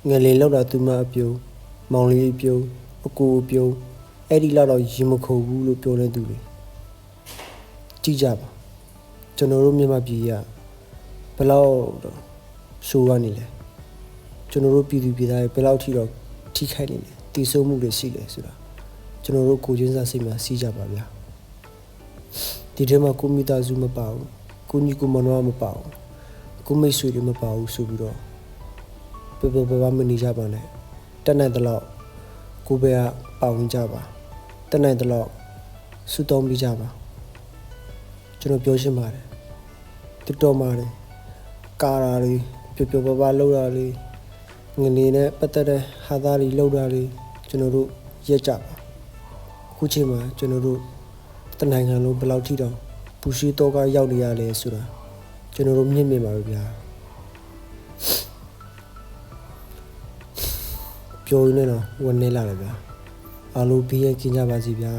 ငလေလောက်တာသူမအပြုံးမောင်လေးပြုံးအကူအပြုံးအဲ့ဒီလောက်တော့ရင်မခုန်ဘူးလို့ပြောနေသူတွေကြည့်ကြပါကျွန်တော်တို့မြန်မာပြည်ကဘယ်လောက်တော့ဆိုးရနေလဲကျွန်တော်တို့ပြည်သူပြည်သားတွေဘယ်လောက်ထိတော့ထိခိုက်နေလဲတည်ဆိုးမှုတွေရှိလဲဆိုတာကျွန်တော်တို့ကိုချင်းစားစိတ်မှာစီးကြပါဗျာဒီထဲမှာကိုမိသားစုမပါဘူးကိုညီကိုမနောမပါဘူးကိုမိတ်ဆွေတွေမပါဘူးဆိုပြီးတော့ဘယ်မနေကြပါနဲ့တက်နိုင်တဲ့လောက်ကိုပဲကပါဝင်ကြပါတက်နိုင်တဲ့လောက်စုတောင်းပြီးကြပါကျွန်တော်ပြောရှင်းပါတယ်တစ်တော်မှာလေကာရာတွေပျော်ပါလှုပ်တာလေငနေနဲ့ပတ်သက်တဲ့ဟာသားတွေလှုပ်တာလေကျွန်တော်တို့ရက်ကြပါခုချိန်မှာကျွန်တော်တို့တနိုင်ငံလုံးဘယ်လောက်ထိတောင်ပူရှိတော့ကရောက်နေရလဲဆိုတာကျွန်တော်တို့မြင်ပါပဲဗျာပြောရင်းနဲ့တော့ဝန်းနေလာတယ်ဗျာအားလုံးဘေးရကင်းကြပါစီဗျာ